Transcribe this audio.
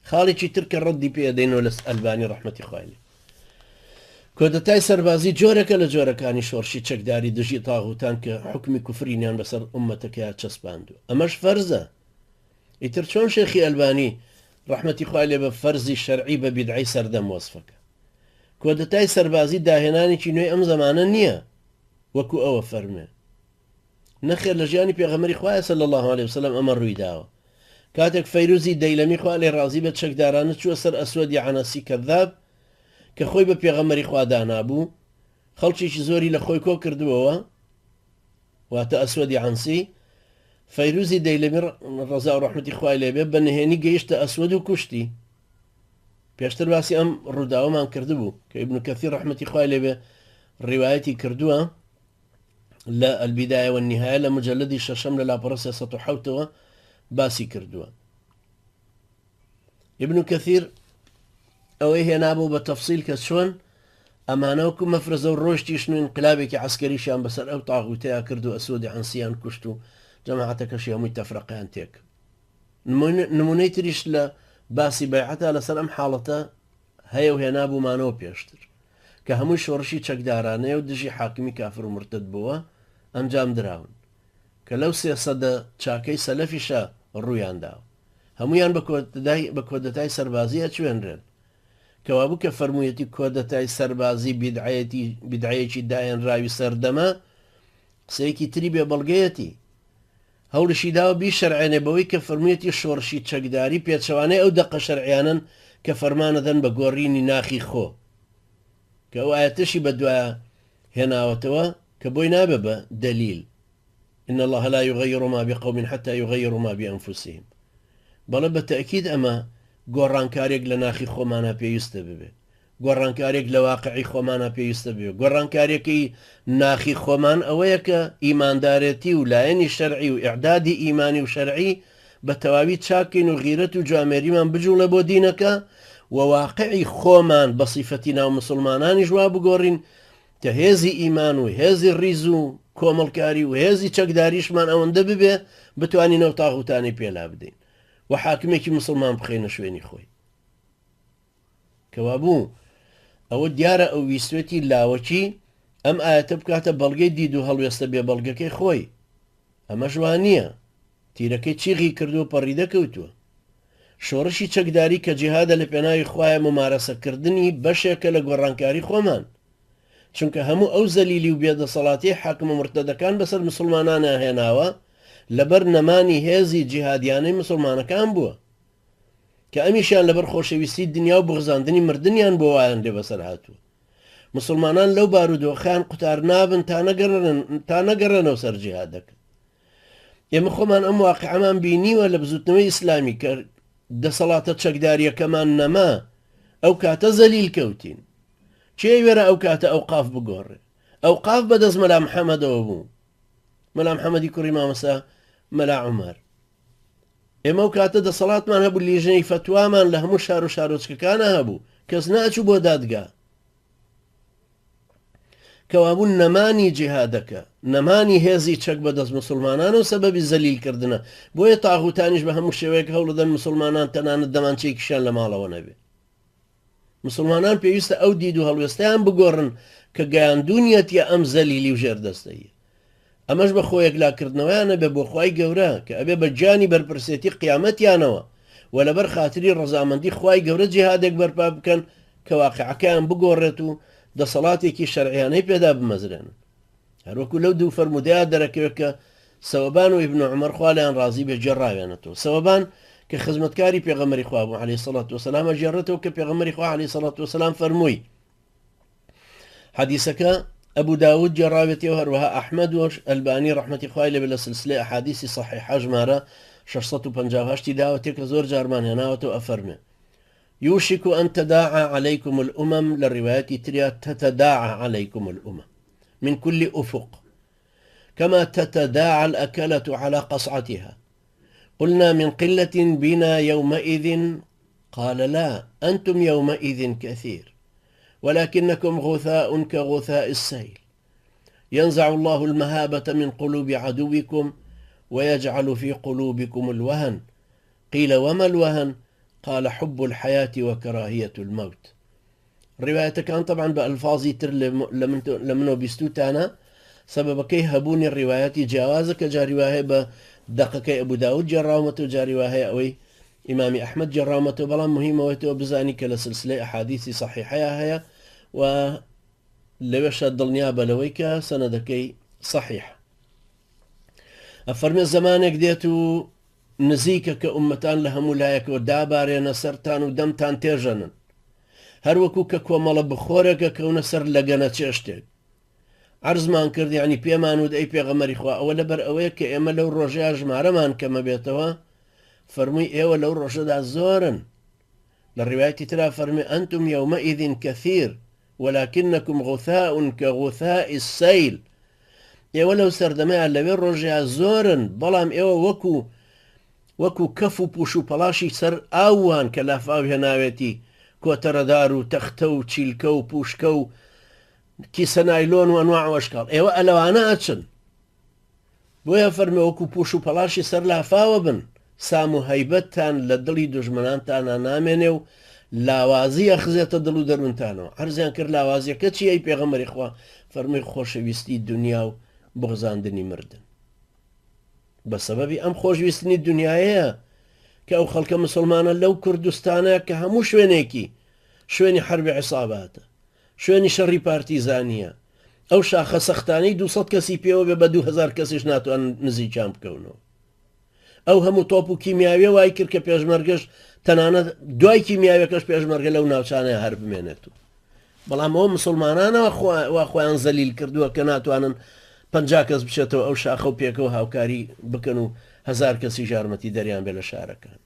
خاڵێکی ترکە ڕەدی پێدەینەوە لە ئەلبانی ڕەحمەتی خوای لێ. کۆدەتای سەربازی جۆرەکە لە جۆرەکانی شۆڕشی چەکداری دژی تاغوتان کە حکمی کوفرینیان بەسەر ئومەتەکەیان چەسپاندووە. ئەمەش فەرزە. ئیتر چۆن شێخی ئەلبانی ڕەحمەتی خوای لێ بە فەرزی شەرعی بە بیدعی سەردەم وەسفەکە. کۆدەتای سەربازی داهێنانێکی نوێی ئەم زەمانە نییە وەکو ئەوە فەرمێ. نەخێر لە ژیانی پێغەمبەری خوایە صلی الله علیه وسلم ئەمە ڕووی داوە. کاتێک فەیروزی دەیلەمی خوا لێ ڕازی بە چەکدارانە چووە سەر ئەسوەدی عەنەسی کەذاب کە خۆی بە پێغەمبەری خوا دانابوو، خەڵکیشی زۆری لە خۆی کۆ کردووەوە، واتە ئەسوەدی عەنسی. فەیروزی دەیلەمی ڕەزا و ڕەحمەتی خوای لێبێ بە نهێنی گەیشتە ئەسوەد و کوشتی. پێشتر باسی ئەم ڕووداوەمان کردبوو کە ئیبن کەثیر ڕەحمەتی خوای لێبێ ڕیوایەتی کردووە لە البدایە والنهایە لە مجلدی شەشەم لە لاپەڕە 307ەوە باسی کردووە. ئیبن کەثیر ئەوەی هێنابوو بە تەفسیل کە چۆن ئەمانەوەکو مەفرەزە و ڕۆژتیشن و انقلابێکی عەسکەریشیان بەسەر ئەو تاغوتەیە کرد و ئەسوەدی عەنسییان کوشت و جەماعەتەکەشی هەمووی تەفرەقیان تێک. نمونەی تریش لە باسی بەیعەتە لەسەر ئەم حاڵەتە هەیە و هێنابوومانەوە پێشتر کە هەمووی شۆڕشی چەکدارانەیە و دژی حاکمی کافر و مرتد بووە ئەنجام دراون کە لەو 300 چاکەی سەلەفیشە ڕوویان داوە. هەمویان بە کۆدەتای سەربازیە چوێنرێن کەوابوو کە فەرموویەتی کۆدەتای سەربازی بیدعەیەکی داهێنراوی سەردەمە قسەیەکی تری بێ بەڵگەیەتی. هەوڵشی داوە بیشەرعێنێ بەوەی کە فەرموویەتی شۆڕشی چەکداری پێچەوانەی ئەو دەقە شەرعیانن کە فەرمانەدەن بە گۆڕینی ناخی خۆ، کە ئەو ئاەتەشی بە دوایە هێناوەتەوە کە بۆی نابێ بە دەلیل إن الله لا يغير ما بقوم حتى يغيروا ما بأنفسهم. بەڵێ بە تەئکید ئەمە گۆڕانکارێک لە ناخی خۆمانە پێویستە ببێ، گۆڕانکارێک لە واقعی خۆمانە پێویستە بێ. گۆڕانکارێکی ناخی خۆمان ئەوەیە کە ئیماندارەتی و لایەنی شەرعی و ئیعدادی ئیمانی و شەرعی بە تەواوی چاکین و غیرەت و جوامێریمان بجوڵە بۆ دینەکە و واقعی خۆمان بە سیفەتی ناو مسلمانانی ژوا بگۆڕین کە هێزی ئیمان و هێزی ڕیز و کۆمەڵکاری و هێزی چەکداریشمان ئەوەندە ببێ بتوانینەوە تاغوتانی پێلا بدەین و حاکمێکی مسلمان بخێنە شوێنی خۆی. کەوابوو ئەوە دیارە ئەو ویستێتی لاوەکی ئەم ئاەتە بکاتە بەڵگەی دید و هەڵوێستە بێ بەڵگەکەی خۆی. ئەمە جوان نییە، تیرەکەی چیغی کردو و پەڕی دەکەوتووە. شۆڕشی چەکداری کە جیهادە لە پێناوی خوایە ممارەسەکردنی بەشێکە لە گۆڕانکاری خۆمان، چونکە هەموو ئەو زەلیلی و بێدەسەڵاتی حاکم و مرتەدەکان بەسەر مسلمانانە هێناوە لەبەر نەمانی هێزی جیهادیانەی مسلمانەکان بووە کە ئەمیشیان لەبەر خۆشەویستی دنیا و بغزاندنی مردنیان بۆ وایان لێ بەسەر هاتووە. مسلمانان لەو بارودۆخیان قوتار نابن تا نەگەڕێنەوە سەر جیهادەکە. ئێمە خۆمان ئەم واقعەمان بینیوە لە بزوتنەوەی ئیسلامی کە دەسەڵاتە چەکداریەکەمان نەما ئەو کاتە زەلیل کەوتین. چێ وێرە ئەو کاتە ئەو قاف بگۆڕێ؟ ئەو قاف بەدەست مەلا محەممەدەوە بوو، مەلا محەممەدی کوڕی مامەسا مەلا عومەر. ئێمە و کاتە دەسەڵاتمان هەبوو، لیژنەی فتوامان لە هەموو شار و شارۆچکەکانە هەبوو، کەس ناچوو بۆ دادگا. کەوابوو نەمانی جیهادەکە، نەمانی هێزی چەک بەدەست مسلمانان و سەبەبی زەلیلکردنە. بۆیە تاغوتانیش بە هەموو شێوەیەک هەوڵدەن مسلمانان تەنانەت دەمانچەیەکیشیان لە ماڵەوە نەبێ. مسلمانان پێویستە ئەو دید و هەڵوێستیان بگۆڕن کە گەیاندونیەتە ئەم زەلیلی و ژێردەستەیە. ئەمەش بە خۆیەک لاکردنەوەیانە بێ بۆ خوای گەورە کە ئەبێ بە جانی بەرپرسێتی قیامەتیانەوە و لەبەر خاتری ڕەزامەندی خوای گەورە جیهادێک بەرپا بکەن کە واقعەکەیان بگۆڕێت و دەسەڵاتێکی شەرعیانەی پێدا بمەزرێن. هەروەکو لەو دوو فەرمودەیە دەرەکەوێت کە سەوەبان و ئیبن عومەر خوا لەیان ڕازی بێ جێڕاوێنێتەوە. سەوەبان کە خزمەتکاری پێغەمبەری خوا بوو عەلەیهی سەڵات وسەلام ئەجێڕێتەوە کە پێغەمبەری خوا عەلەیهی سەڵات وسەلام فەرمووی. حەدیسەکە ئەبوو داود جێڕاوێتەوە، هەروەها ئەحمەد و ئەلبانی ڕەحمەتی خوای لێبێ لە سلسلەی ئەحادیسی صەحیحە ژمارە 658 داوەتێک کە زۆر جارمان هێناوەتەوە ئەفەرمێ يوشك أن تداعى عليكم الأمم للروايات تريا تتداعى عليكم الأمم من كل أفق كما تتداعى الأكلة على قصعتها. قلنا من قلة بنا يومئذ؟ قال لا، أنتم يومئذ كثير ولكنكم غثاء كغثاء السيل، ينزع الله المهابة من قلوب عدوكم ويجعل في قلوبكم الوهن. قيل وما الوهن؟ قال حب الحياة وكراهية الموت. الرواية كان طبعا بألفاظي تر لمنو بيستوتانا سبب كي هبوني الروايات جوازك جا رواية بدقك أبو داود جراومته جا رواية أوي إمام أحمد جراومته بلا مهمة ويتو بزاني كلا سلسلة أحاديث صحيحة هي و لوش الدنيا بلويك سندكي صحيح. أفرمي زمانك ديتو نزيك كأمتان لها ملايك ودابارين سرتان ودمتان تيجنن هەروەکو کە کۆمەڵە بخۆرێکە کەونە سەر لەگەنە چێشتێک عرزمان کرد یعنی پێمان وت ئەی پێغەمەری خوا ئەوە لەبەر ئەوەیە کە ئێمە لەو ڕۆژەیە ژمارەمان کەمە بێتەوە فەرمووی ئێوە لەو ڕۆژەدا زۆرن لە ڕیواەتی ترا فەرمی ئەنتم یومئذ كثير ولكنكم غثاء كغثاء السيل ئێوە لەو سەردەمەیە لەوێ ڕۆژەیە زۆرن بەڵام ئێوە وەکو کەف و پوش و پەڵاشی سەر ئاوان کە لافاو هێناوێتی کۆتەرەدار و تەختە و چیلکە و پوشکە و کیسە نایلۆن و ئەنواع وەشکاڵ ئێوە ئەلەوانە ئەچن بۆیە فەرمێ وەکو پوش و پەڵاشی سەر لافاوە بن سام و هەیبەتتان لە دڵی دوژمنانتانە نامێنێ و لاوازی ئەخزێتە دڵ و دەروونتانەوە عەرزیان کرد لاوازیەکە چی ئەی پێغەمبەری خوا فەرمووی خۆشەویستی دنیا و بغزاندنی مردن بە سەبەبی ئەم خۆشویستنی دنیایەیە کە ئەو خەڵکە مسلمانە لەو کوردستانە کە هەموو شوێنێکی شوێنی حربی عیساباتە شوێنی شەڕی پارتیزانیە ئەو شاخە سەختانەی 200 کەسی پێوە بێ بە 2000 کەسیش ناتوان نزیکیان بکەونەوە ئەو هەموو تۆپ و کیمیاوی وای کرد کە پێشمەرگەش تەنانەت دوای کیمیاویەکەش پێشمەرگە لەو ناوچانەیە هەر بمێنێت و بەڵام ئەوە مسلمانانەوە وا خۆیان زەلیل کردووە کە ناتوانن 50 کەس بچێتەوە ئەو شاخە و پێکەوە هاوکاری بکەن و 1000 کەسی یارمەتی دەریان بێ لە شارەکان